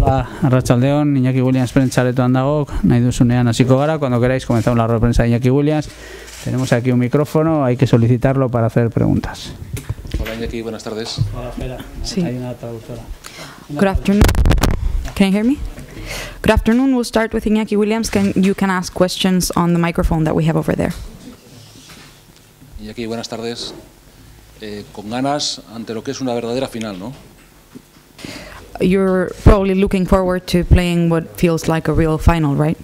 Hola, Arratsaldeon, Iñaki Williams Prentsaurrekoan dago, nahi duzunean hasiko gara, cuando queráis comenzamos la rueda de prensa de Iñaki Williams. Tenemos aquí un micrófono, hay que solicitarlo para hacer preguntas. Hola Iñaki, buenas tardes. Hola, espera, Sí. hay una traductora. Good afternoon. Can you hear me? Good afternoon. We'll start with Iñaki Williams. You can ask questions on the microphone that we have over there. Iñaki, buenas tardes. Con ganas ante lo que es una verdadera final, ¿no? You're probably looking forward to playing what feels like a real final, right?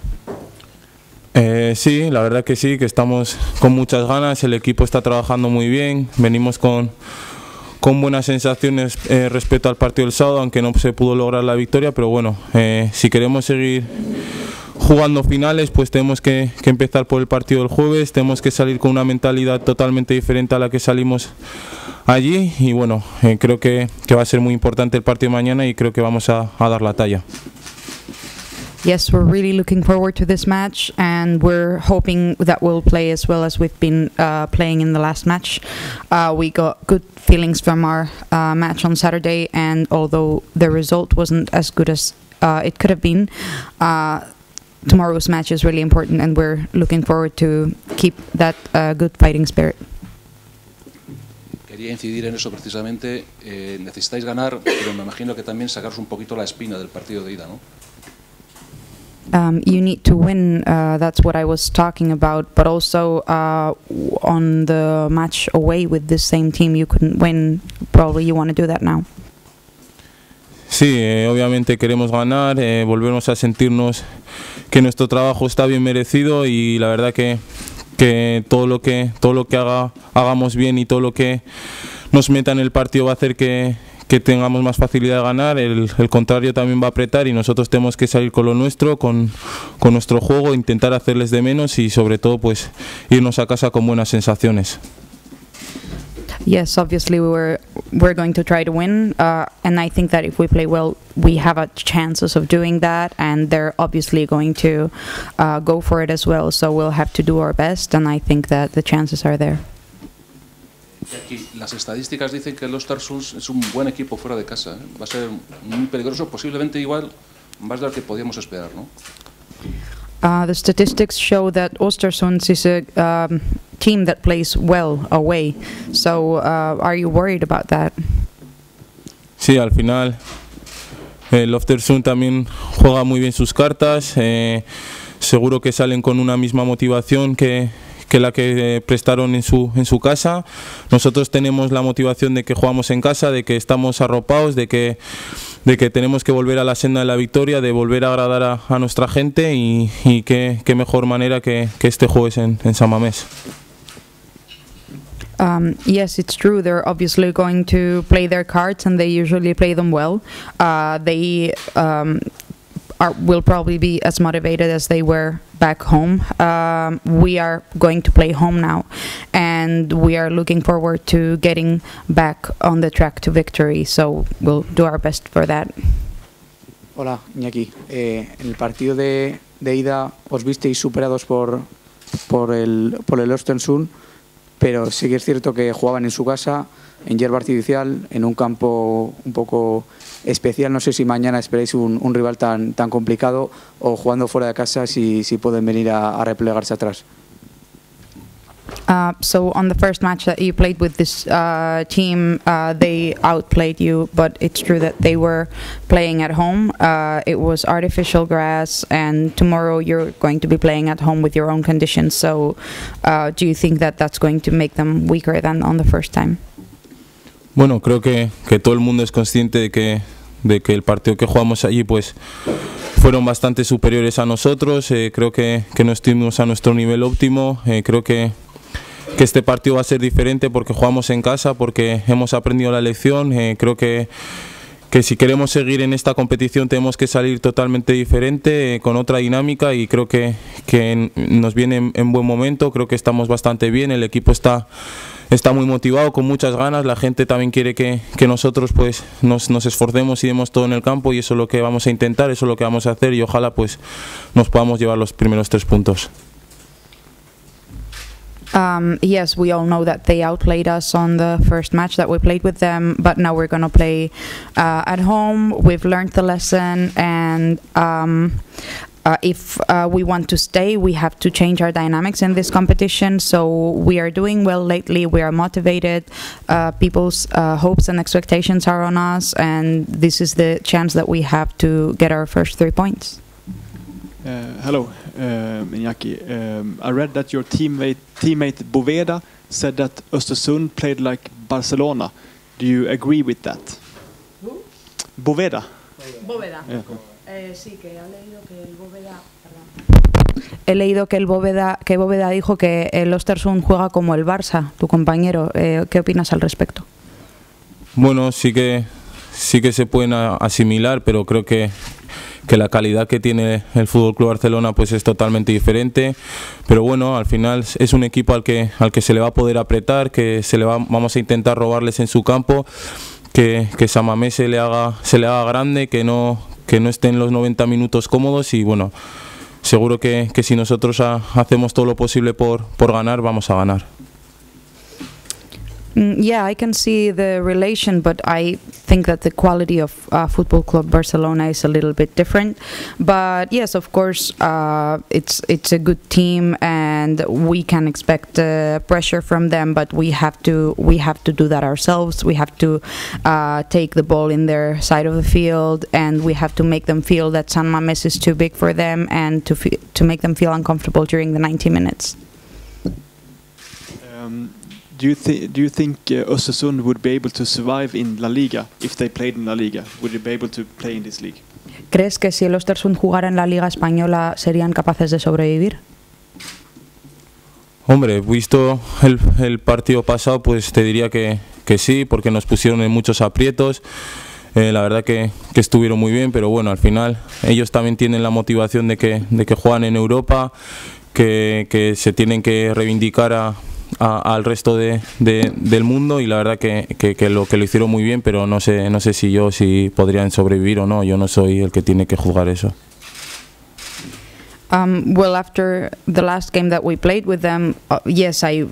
Sí, la verdad que sí, que estamos con muchas ganas, el equipo está trabajando muy bien, venimos con buenas sensaciones respecto al partido del sábado, aunque no se pudo lograr la victoria, pero bueno, si queremos seguir jugando finales, pues tenemos que empezar por el partido del jueves, tenemos que salir con una mentalidad totalmente diferente a la que salimos allí y bueno, creo que va a ser muy importante el partido de mañana y creo que vamos a dar la talla. Yes, we're really looking forward to this match, and we're hoping that we'll play as well as we've been playing in the last match. We got good feelings from our match on Saturday, and although the result wasn't as good as it could have been, tomorrow's match is really important, and we're looking forward to keep that good fighting spirit. Quería incidir en eso precisamente. Necesitáis ganar, pero me imagino que también sacaros un poquito la espina del partido de ida, ¿no? You need to win, that's what I was talking about, but also on the match away with this same team you couldn't win. Probably you want to do that now. Sí, obviamente queremos ganar, volvemos a sentirnos que nuestro trabajo está bien merecido y la verdad que todo lo que hagamos bien y todo lo que nos meta en el partido va a hacer que tengamos más facilidad de ganar, el contrario también va a apretar y nosotros tenemos que salir con lo nuestro, con nuestro juego, intentar hacerles de menos y sobre todo pues irnos a casa con buenas sensaciones. Yes, obviously we're going to try to win, and I think that if we play well, we have a chances of doing that, and they're obviously going to go for it as well, so we'll have to do our best, and I think that the chances are there. Aquí, las estadísticas dicen que el Östersund es un buen equipo fuera de casa, ¿eh? Va a ser muy peligroso, posiblemente igual más de lo que podíamos esperar, ¿no? The statistics show that Östersund is a team that plays well away, so are you worried about that? Sí, al final el Östersund también juega muy bien sus cartas, seguro que salen con una misma motivación que la que prestaron en su casa. Nosotros tenemos la motivación de que jugamos en casa, de que estamos arropados, de que tenemos que volver a la senda de la victoria, de volver a agradar a nuestra gente y qué mejor manera que este jueves en San Mamés. Yes, it's true. They're obviously going to play their cards, and they usually play them well. They will probably be as motivated as they were back home. We are going to play home now, and we are looking forward to getting back on the track to victory, so we'll do our best for that. Hola, Iñaki. En el partido de ida os visteis superados por el Östersund, pero sí que es cierto que jugaban en su casa, en hierba artificial, en un campo un poco especial. No sé si mañana esperáis un rival tan complicado o jugando fuera de casa si pueden venir a replegarse atrás. So on the first match that you played with this team, they outplayed you, but it's true that they were playing at home. It was artificial grass, and tomorrow you're going to be playing at home with your own conditions. So do you think that that's going to make them weaker than on the first time? Bueno, creo que todo el mundo es consciente de que el partido que jugamos allí pues fueron bastante superiores a nosotros. Creo que no estuvimos a nuestro nivel óptimo. Creo que este partido va a ser diferente porque jugamos en casa, porque hemos aprendido la lección. Creo que si queremos seguir en esta competición tenemos que salir totalmente diferente, con otra dinámica, y creo que nos viene en buen momento. Creo que estamos bastante bien, el equipo está muy motivado, con muchas ganas. La gente también quiere que nosotros pues nos esforcemos y demos todo en el campo, y eso es lo que vamos a intentar, eso es lo que vamos a hacer, y ojalá pues nos podamos llevar los primeros 3 puntos. Yes, we all know that they outplayed us on the first match that we played with them, but now we're going to play at home. We've learned the lesson, and if we want to stay, we have to change our dynamics in this competition. So we are doing well lately, we are motivated, people's hopes and expectations are on us, and this is the chance that we have to get our first 3 points. Hello, Iñaki. I read that your teammate Boveda said that Östersund played like Barcelona. Do you agree with that? Who? Boveda. Boveda. Yeah. Sí, que ha leído que el Boveda. Perdón. He leído que Boveda dijo que el Östersund juega como el Barça, tu compañero. ¿Qué opinas al respecto? Bueno, sí que se pueden asimilar, pero creo que la calidad que tiene el FC Barcelona pues es totalmente diferente, pero bueno, al final es un equipo al que se le va a poder apretar, que vamos a intentar robarles en su campo, que Samamé se le haga grande, que no estén los 90 minutos cómodos, y bueno, seguro que si nosotros hacemos todo lo posible por ganar, vamos a ganar. Yeah, I can see the relation, but I think that the quality of Football Club Barcelona is a little bit different. But yes, of course, it's a good team, and we can expect pressure from them. But we have to do that ourselves. We have to take the ball in their side of the field, and we have to make them feel that San Mamés is too big for them, and to make them feel uncomfortable during the 90 minutes. Do you think Östersund would be able to survive in La Liga if they played in La Liga? Would they be able to play in this league? ¿Crees que si el Östersund jugara en la Liga Española serían capaces de sobrevivir? Hombre, visto el partido pasado, pues te diría que sí, porque nos pusieron en muchos aprietos. La verdad que estuvieron muy bien, pero bueno, al final ellos también tienen la motivación de que juegan en Europa, que se tienen que reivindicar al resto del mundo, y la verdad que lo hicieron muy bien, pero no sé si podrían sobrevivir o no. Yo no soy el que tiene que jugar eso. Well, after the last game that we played with them, yes, I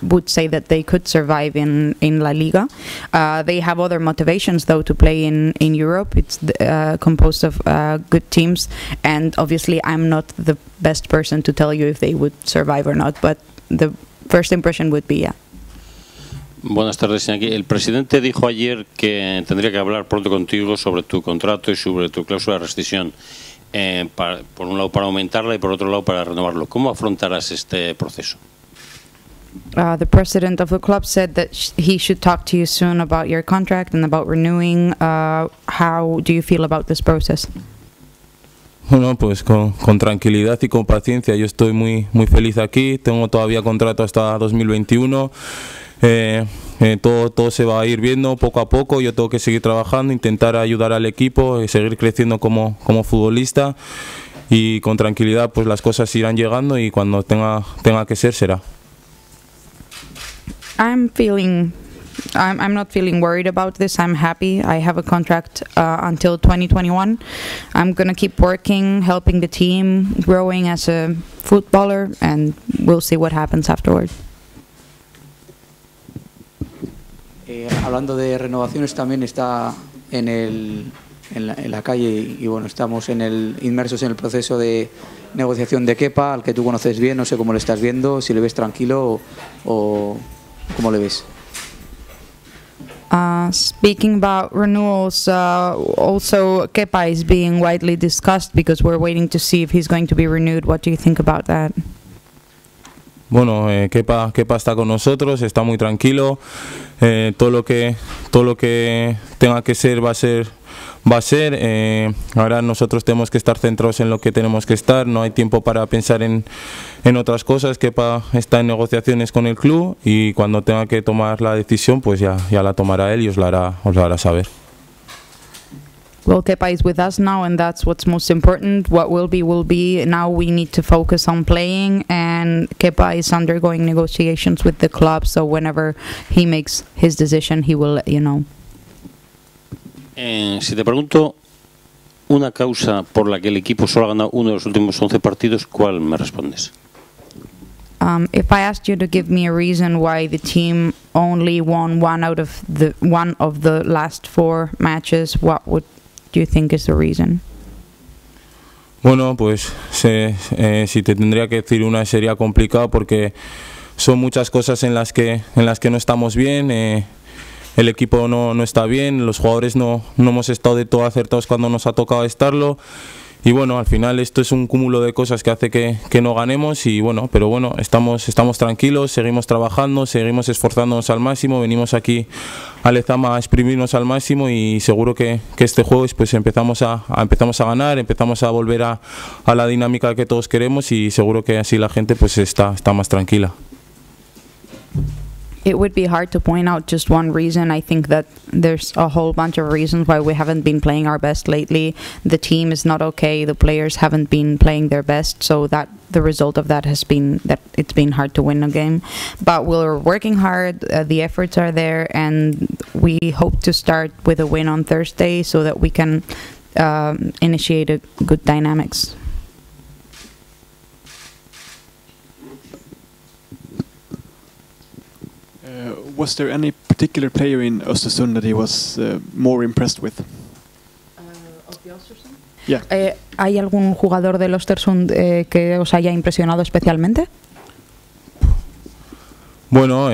would say that they could survive in La Liga. They have other motivations, though, to play in Europe. It's composed of good teams, and obviously I'm not the best person to tell you if they would survive or not, but the first impression would be, yeah. Buenas tardes, Iñaki. El presidente dijo ayer que tendría que hablar pronto contigo sobre tu contrato y sobre tu cláusula de rescisión. Por un lado para aumentarla y por otro lado para renovarlo. ¿Cómo afrontarás este proceso? The president of the club said that he should talk to you soon about your contract and about renewing. How do you feel about this process? Bueno, pues con tranquilidad y con paciencia. Yo estoy muy feliz aquí. Tengo todavía contrato hasta 2021. Todo se va a ir viendo poco a poco. Yo tengo que seguir trabajando, intentar ayudar al equipo, seguir creciendo como futbolista, y con tranquilidad pues las cosas irán llegando, y cuando tenga que ser, será. I'm not feeling worried about this. I'm happy. I have a contract until 2021. I'm going to keep working, helping the team, growing as a footballer, and we'll see what happens afterward. Hablando de renovaciones, también está en la calle, y bueno, estamos inmersos en el proceso de negociación de Kepa, al que tú conoces bien. No sé cómo le estás viendo, si le ves tranquilo o cómo le ves. Speaking about renewals, also Kepa is being widely discussed because we're waiting to see if he's going to be renewed. What do you think about that? Bueno, Kepa está con nosotros, está muy tranquilo. Todo lo que tenga que ser va a ser. Ahora nosotros tenemos que estar centrados en lo que tenemos que estar. No hay tiempo para pensar en otras cosas. Kepa está en negociaciones con el club, y cuando tenga que tomar la decisión, pues ya la tomará él y os la hará saber. Well, Kepa is with us now, and that's what's most important. What will be. Now we need to focus on playing, and Kepa is undergoing negotiations with the club, so whenever he makes his decision, he will let you know. Si te pregunto una causa por la que el equipo solo ha ganado uno de los últimos 11 partidos, ¿cuál me respondes? If I asked you to give me a reason why the team only won one of the last 4 matches, what would you think is the reason? Bueno, pues si te tendría que decir una sería complicado porque son muchas cosas en las que no estamos bien. El equipo no está bien, los jugadores no hemos estado de todo acertados cuando nos ha tocado estarlo. Y bueno, al final esto es un cúmulo de cosas que hace que no ganemos y bueno, pero bueno, estamos tranquilos, seguimos trabajando, seguimos esforzándonos al máximo, venimos aquí a Lezama a exprimirnos al máximo y seguro que este jueves pues empezamos a ganar, empezamos a volver a la dinámica que todos queremos y seguro que así la gente pues está más tranquila. It would be hard to point out just one reason. I think that there's a whole bunch of reasons why we haven't been playing our best lately. The team is not okay. The players haven't been playing their best, so that the result of that has been that it's been hard to win a game. But we're working hard. The efforts are there, and we hope to start with a win on Thursday so that we can initiate a good dynamics. Was there any particular player in Östersund that he was more impressed with? Yeah. ¿Hay algún jugador del Östersund que os haya impresionado especialmente? Bueno,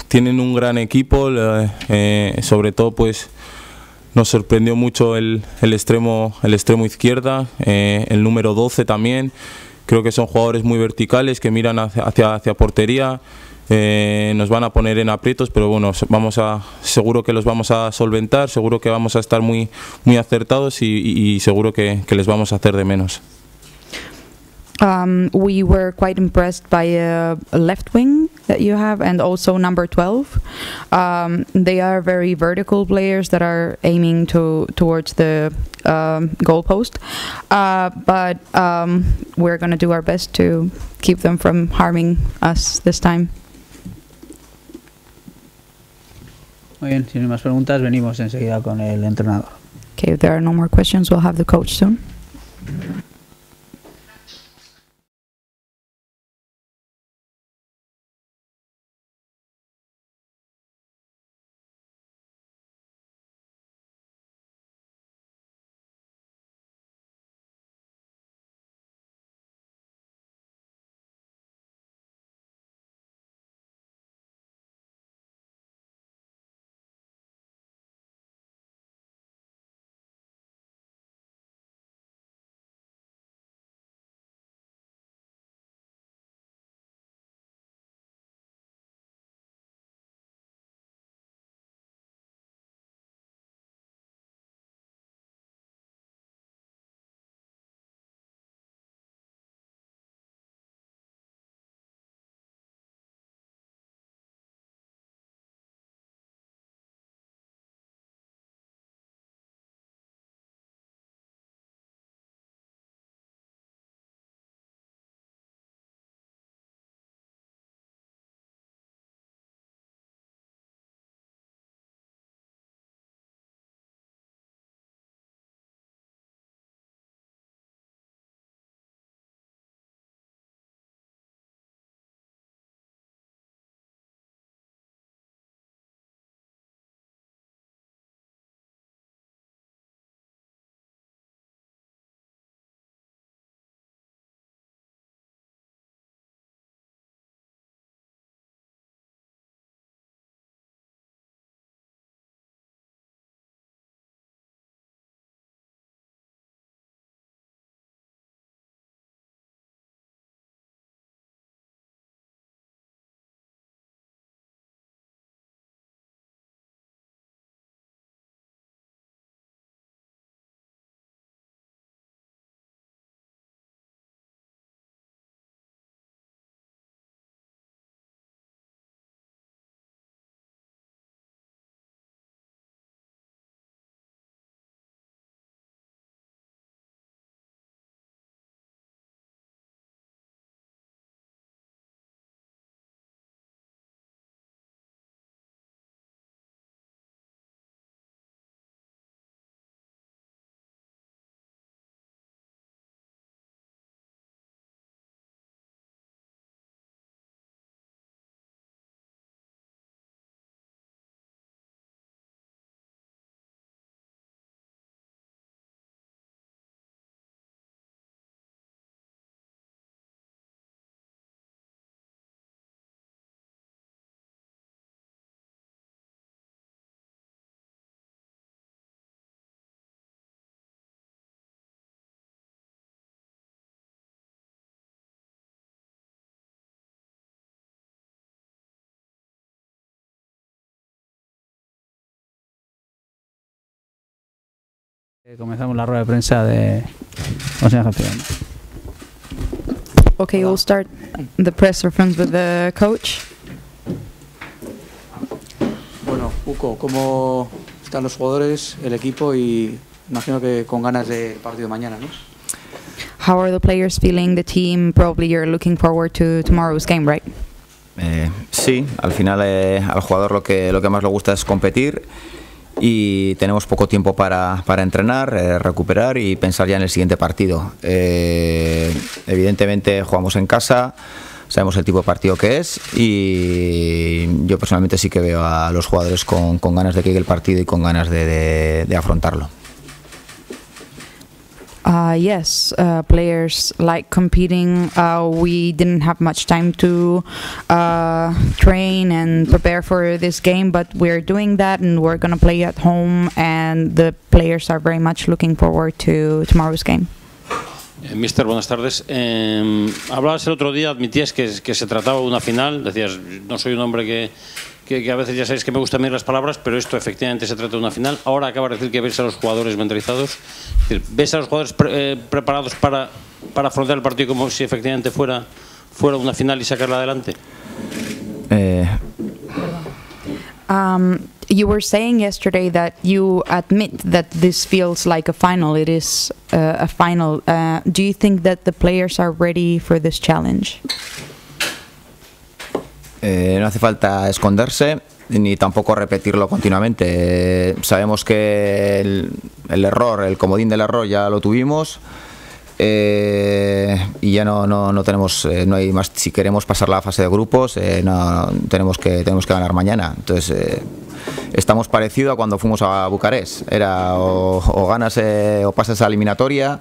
tienen un gran equipo, sobre todo pues nos sorprendió mucho el extremo izquierda, el número 12 también. Creo que son jugadores muy verticales que miran hacia portería. Nos van a poner en aprietos, pero bueno, seguro que los vamos a solventar, seguro que vamos a estar muy acertados y seguro que les vamos a hacer de menos. We were quite impressed by a left wing that you have and also number 12. They are very vertical players that are aiming towards the goalpost, but we're going to do our best to keep them from harming us this time. Muy bien, si no hay más preguntas, venimos enseguida con el entrenador. Okay, if there are no more questions, we'll have the coach soon. Comenzamos la rueda de prensa de Consejo Nacional. Okay, we'll start the press conference with the coach. Bueno, Uco, ¿cómo están los jugadores, el equipo y imagino que con ganas del partido de mañana, ¿no? How are the players feeling, the team? Probably you're looking forward to tomorrow's game, right? Sí, al final al jugador lo que más le gusta es competir y tenemos poco tiempo para entrenar, recuperar y pensar ya en el siguiente partido. Evidentemente jugamos en casa, sabemos el tipo de partido que es y yo personalmente sí que veo a los jugadores con ganas de que llegue el partido y con ganas de afrontarlo. Yes, players like competing. We didn't have much time to train and prepare for this game, but we're doing that and we're going to play at home, and the players are very much looking forward to tomorrow's game. Mister, buenas tardes. Hablabas el otro día, admitías que se trataba de una final, decías, no soy un hombre que a veces ya sabéis que me gustan bien las palabras, pero esto efectivamente se trata de una final. Ahora acaba de decir que ves a los jugadores mentalizados. Es decir, ¿ves a los jugadores preparados para afrontar el partido como si efectivamente fuera una final y sacarla adelante? You were saying yesterday that you admit that this feels like a final. It is a final. Do you think that the players are ready for this challenge? No hace falta esconderse ni tampoco repetirlo continuamente. Sabemos que el error, el comodín del error ya lo tuvimos y ya no tenemos, no hay más. Si queremos pasar la fase de grupos, tenemos que ganar mañana. Entonces estamos parecido a cuando fuimos a Bucarest. Era o ganas o pasas a eliminatoria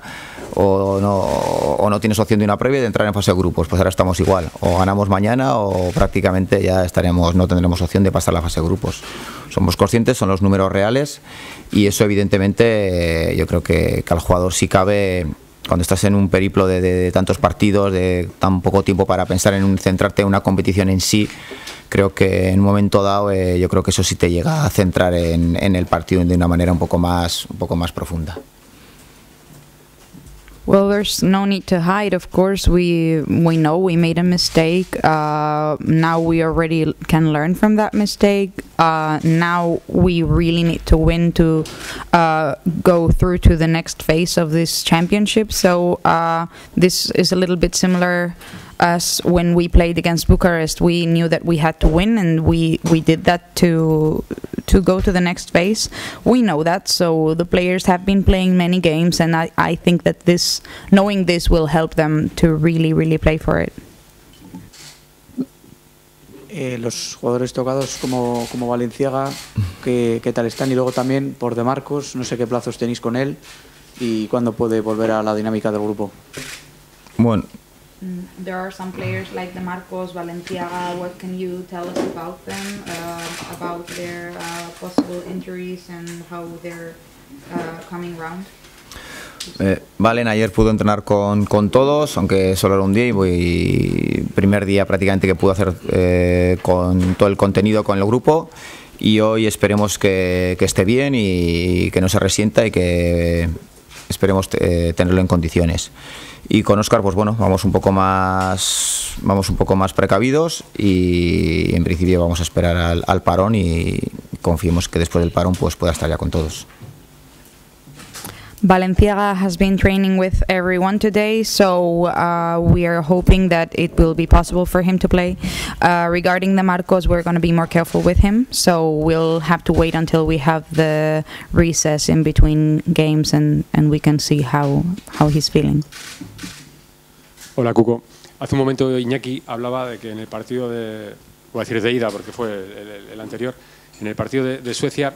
o no tienes opción de una previa de entrar en fase de grupos. Pues ahora estamos igual, o ganamos mañana o prácticamente ya no tendremos opción de pasar la fase de grupos. Somos conscientes, son los números reales y eso evidentemente yo creo que al jugador si cabe, cuando estás en un periplo de tantos partidos, de tan poco tiempo para pensar en centrarte en una competición en sí, creo que en un momento dado yo creo que eso sí te llega a centrar en el partido de una manera un poco más profunda. Well, there's no need to hide. Of course, we know we made a mistake. Now we already can learn from that mistake. Now we really need to win to go through to the next phase of this championship. So this is a little bit similar as when we played against Bucharest. We knew that we had to win, and we did that to go to the next phase. We know that, so the players have been playing many games, and I think that knowing this will help them to really play for it. Los jugadores tocados como Valenciaga, ¿qué tal están? Y luego también por De Marcos, no sé qué plazos tenéis con él y cuándo puede volver a la dinámica del grupo. Bueno. There are some players like De Marcos, Valenciaga. What can you tell us about them, about their possible injuries and how they're coming round? Valen ayer pudo entrenar con todos, aunque solo era un día y primer día prácticamente que pudo hacer con todo el contenido con el grupo, y hoy esperemos que esté bien y que no se resienta y que esperemos tenerlo en condiciones. Y con Óscar, pues bueno, vamos un poco más precavidos y en principio vamos a esperar al parón y confiemos que después del parón pues pueda estar ya con todos. Valenciaga has been training with everyone today, so we are hoping that it will be possible for him to play. Regarding the Marcos, we're going to be more careful with him, so we'll have to wait until we have the recess in between games and we can see how he's feeling. Hola, Cuco. Hace un momento Iñaki hablaba de que en el partido voy a decir de ida porque fue el anterior, en el partido de Suecia,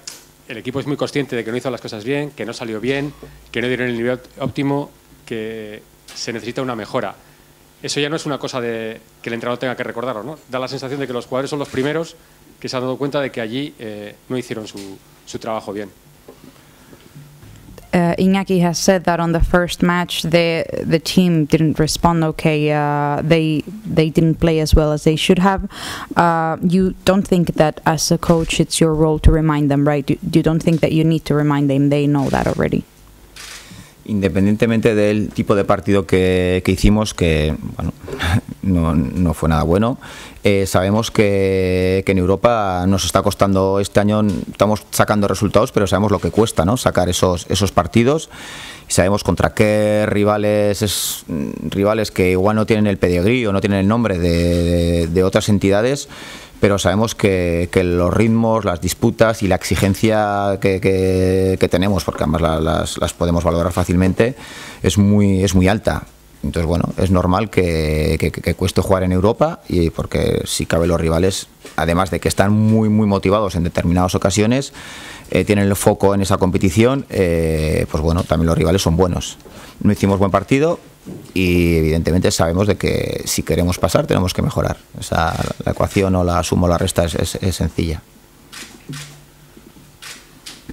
el equipo es muy consciente de que no hizo las cosas bien, que no salió bien, que no dieron el nivel óptimo, que se necesita una mejora. Eso ya no es una cosa que el entrenador tenga que recordarlo, ¿no? Da la sensación de que los jugadores son los primeros que se han dado cuenta de que allí no hicieron su trabajo bien. Iñaki has said that on the first match the team didn't respond okay. They didn't play as well as they should have. You don't think that as a coach it's your role to remind them, right? You don't think that you need to remind them? They know that already. Independientemente del tipo de partido que hicimos, que bueno, no fue nada bueno, sabemos que en Europa nos está costando este año, estamos sacando resultados, pero sabemos lo que cuesta, ¿no? Sacar esos partidos, y sabemos contra qué rivales que igual no tienen el pedigrí o no tienen el nombre de otras entidades, pero sabemos que los ritmos, las disputas y la exigencia que tenemos, porque además las podemos valorar fácilmente, es muy alta. Entonces, bueno, es normal que cueste jugar en Europa, y porque si cabe los rivales, además de que están muy motivados en determinadas ocasiones, tienen el foco en esa competición, pues bueno, también los rivales son buenos. No hicimos buen partido y evidentemente sabemos de que si queremos pasar tenemos que mejorar. O sea, la ecuación o la suma o la resta es sencilla.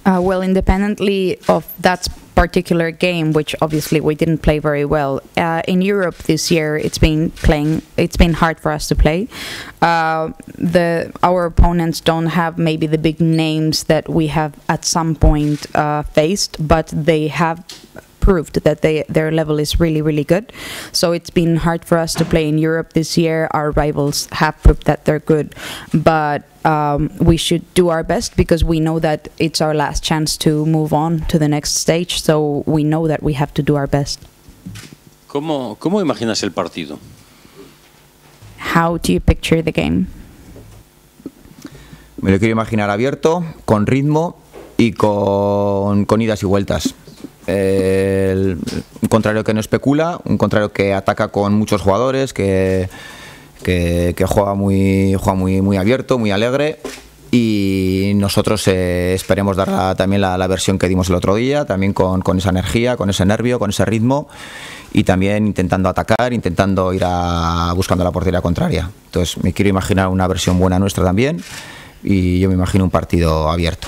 Well, independently of that particular game, which obviously we didn't play very well, in Europe this year it's been hard for us to play. Our opponents don't have maybe the big names that we have at some point faced, but they have proved that their level is really good. So it's been hard for us to play in Europe this year. Our rivals have proved that they're good, but we should do our best, because we know that it's our last chance to move on to the next stage, so we know that we have to do our best. ¿Cómo imaginas el partido? How do you picture the game? Me lo quiero imaginar abierto, con ritmo y con idas y vueltas. Un contrario que no especula, un contrario que ataca con muchos jugadores, que juega muy abierto, muy alegre, y nosotros esperemos dar también la versión que dimos el otro día, también con esa energía, con ese nervio, con ese ritmo, y también intentando atacar, intentando ir buscando la portería contraria. Entonces me quiero imaginar una versión buena nuestra también, y yo me imagino un partido abierto.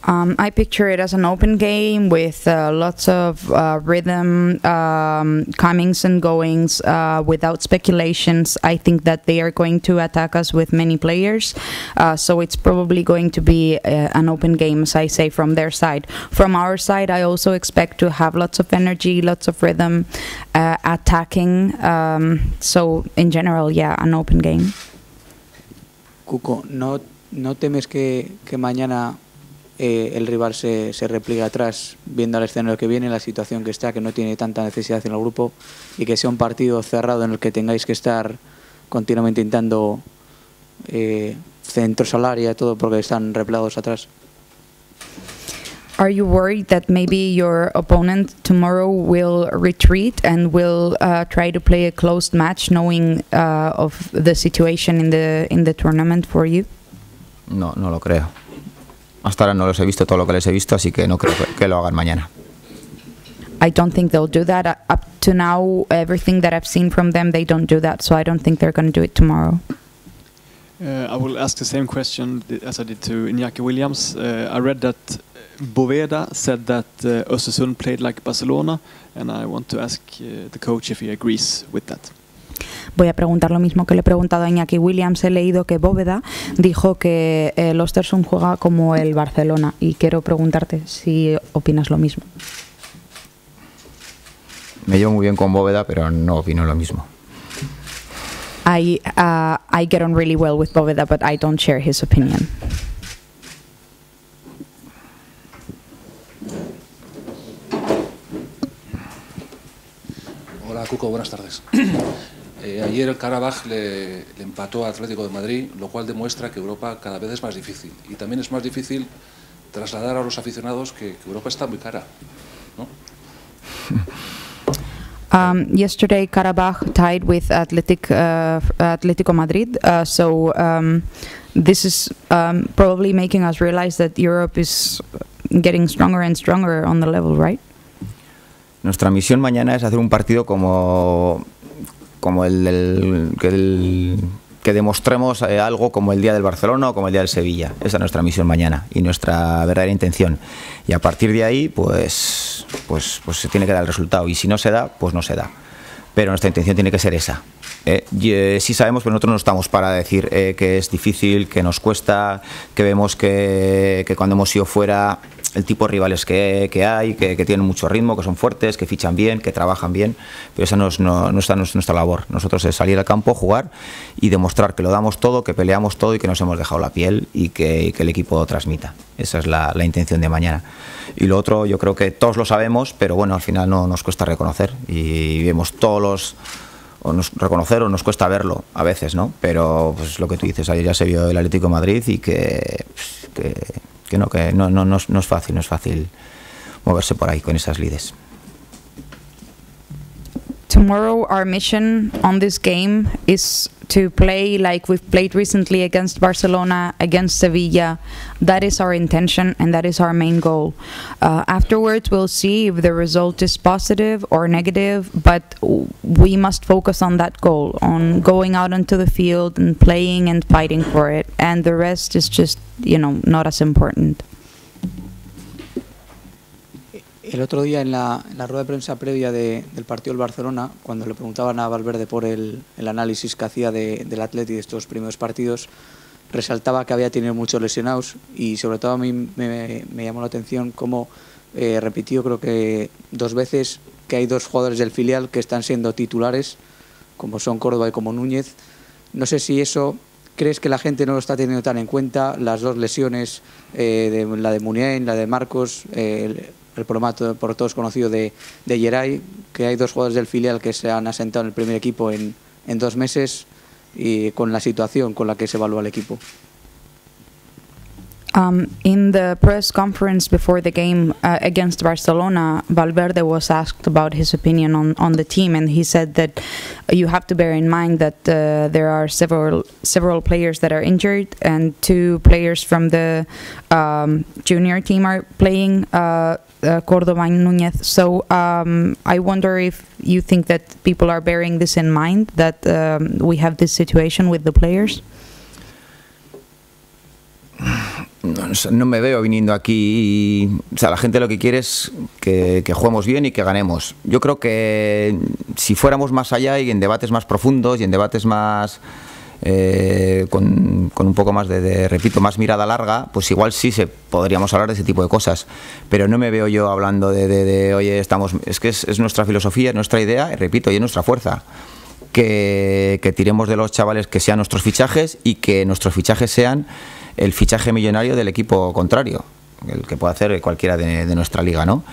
I picture it as an open game with lots of rhythm, comings and goings, without speculations. I think that they are going to attack us with many players, so it's probably going to be an open game, as I say, from their side. From our side, I also expect to have lots of energy, lots of rhythm, attacking. So in general, yeah, an open game. Cuco, ¿no temes que mañana el rival se repliegue atrás, viendo al escenario que viene, la situación que está, que no tiene tanta necesidad en el grupo, y que sea un partido cerrado en el que tengáis que estar continuamente intentando centros al área, todo porque están replegados atrás? Are you worried that maybe your opponent tomorrow will retreat and will try to play a closed match, knowing of the situation in the tournament for you? No lo creo. Hasta ahora no los he visto todo lo que les he visto, así que no creo que lo hagan mañana. I don't think they'll do that. Up to now, everything that I've seen from them, they don't do that, so I don't think they're going to do it tomorrow. I will ask the same question as I did to Iñaki Williams. I read that Boveda said that Östersund played like Barcelona, and I want to ask the coach if he agrees with that. Voy a preguntar lo mismo que le he preguntado a Iñaki Williams. He leído que Bóveda dijo que el Östersund juega como el Barcelona, y quiero preguntarte si opinas lo mismo. Me llevo muy bien con Bóveda, pero no opino lo mismo. I get on really well with Bóveda, but I don't share his opinion. Hola, Cuco, buenas tardes. Ayer el Karabaj le empató a Atlético de Madrid, lo cual demuestra que Europa cada vez es más difícil. Y también es más difícil trasladar a los aficionados que Europa está muy cara, ¿no? Yesterday, Karabaj tied with Atlético Madrid, so this is probably making us realize that Europe is getting stronger and stronger on the level, right? Nuestra misión mañana es hacer un partido como que demostremos algo como el día del Barcelona o como el día del Sevilla. Esa es nuestra misión mañana y nuestra verdadera intención. Y a partir de ahí, pues se tiene que dar el resultado. Y si no se da, pues no se da. Pero nuestra intención tiene que ser esa. Sí sabemos, pero nosotros no estamos para decir que es difícil, que nos cuesta, que vemos que cuando hemos ido fuera el tipo de rivales que hay, que tienen mucho ritmo, que son fuertes, que fichan bien, que trabajan bien, pero esa no es nuestra labor. Nosotros es salir al campo, jugar y demostrar que lo damos todo, que peleamos todo y que nos hemos dejado la piel y que el equipo transmita. Esa es la intención de mañana. Y lo otro, yo creo que todos lo sabemos, pero bueno, al final no nos cuesta reconocer y vemos todos los... reconocer o nos cuesta verlo a veces, ¿no? Pero pues lo que tú dices, ayer ya se vio el Atlético de Madrid y que no es fácil moverse por ahí con esas lides. Tomorrow our mission on this game is to play like we've played recently against Barcelona, against Sevilla. That is our intention and that is our main goal. Afterwards we'll see if the result is positive or negative, but we must focus on that goal, on going out onto the field and playing and fighting for it, and the rest is just, not as important. El otro día en la rueda de prensa previa del partido del Barcelona, cuando le preguntaban a Valverde por el análisis que hacía del Atleti de estos primeros partidos, resaltaba que había tenido muchos lesionados y sobre todo a mí me llamó la atención cómo repitió, creo que 2 veces, que hay 2 jugadores del filial que están siendo titulares, como son Córdoba y como Núñez. No sé si eso... ¿Crees que la gente no lo está teniendo tan en cuenta? Las 2 lesiones, la de Muniain, la de Marcos, el problema por todos conocido de Geray, que hay 2 jugadores del filial que se han asentado en el primer equipo en 2 meses, y con la situación con la que se evalúa el equipo. In the press conference before the game against Barcelona, Valverde was asked about his opinion on the team, and he said that you have to bear in mind that there are several players that are injured, and 2 players from the junior team are playing, Córdoba and Núñez. So I wonder if you think that people are bearing this in mind, that we have this situation with the players. No me veo viniendo aquí o sea, la gente lo que quiere es que juguemos bien y que ganemos. Yo creo que si fuéramos más allá y en debates más profundos y en debates más con un poco más repito, más mirada larga, pues igual sí podríamos hablar de ese tipo de cosas, pero no me veo yo hablando de oye, es que es nuestra filosofía, es nuestra idea, y repito, y es nuestra fuerza. Que tiremos de los chavales que sean nuestros fichajes y que nuestros fichajes sean el fichaje millonario del equipo contrario, el que puede hacer cualquiera de nuestra liga, ¿no?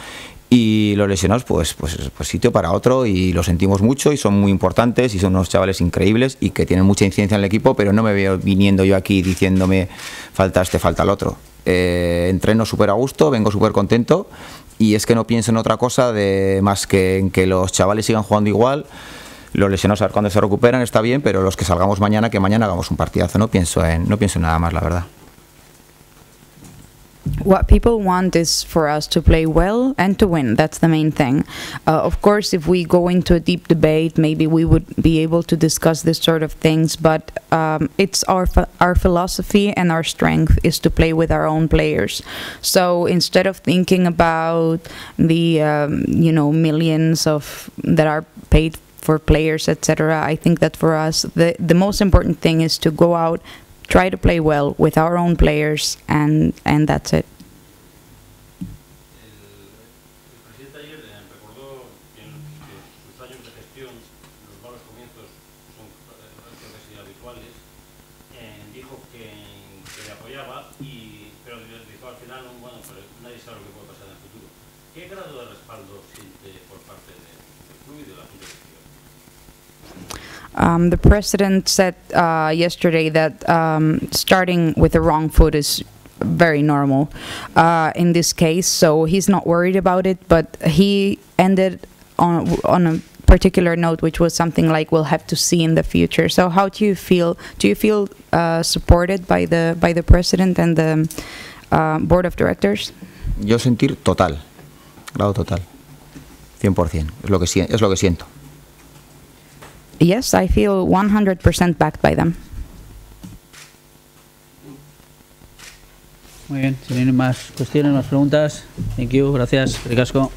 Y los lesionados, pues sitio para otro, y lo sentimos mucho y son muy importantes y son unos chavales increíbles y que tienen mucha incidencia en el equipo, pero no me veo viniendo yo aquí diciéndome falta este, falta el otro. Entreno súper a gusto, vengo súper contento y es que no pienso en otra cosa más que en que los chavales sigan jugando igual. Los lesionados, a ver cuándo se recuperan, está bien, pero los que salgamos mañana, que mañana hagamos un partidazo. No pienso en nada más, la verdad. What people want is for us to play well and to win. That's the main thing. Of course, if we go into a deep debate, maybe we would be able to discuss this sort of things, but it's our philosophy and our strength is to play with our own players. So instead of thinking about the millions that are paid for players, etc., I think that for us the most important thing is to go out, try to play well with our own players, and that's it. El presidente ayer recordó que sus años de gestión, los malos comienzos son casi habituales. Dijo que le apoyaba, pero dijo al final, bueno, pero nadie sabe lo que puede pasar en el futuro. ¿Qué grado de respaldo siente por parte del club y de la Junta de The president said yesterday that starting with the wrong foot is very normal in this case, so he's not worried about it, but he ended on a particular note, which was something like, we'll have to see in the future. So how do you feel? Do you feel supported by the president and the board of directors? Yo sentir total, grado total, 100%, es lo que siento. Yes, I feel 100% backed by them. Muy bien, si no hay más cuestiones, más preguntas. Thank you, gracias, ricasco.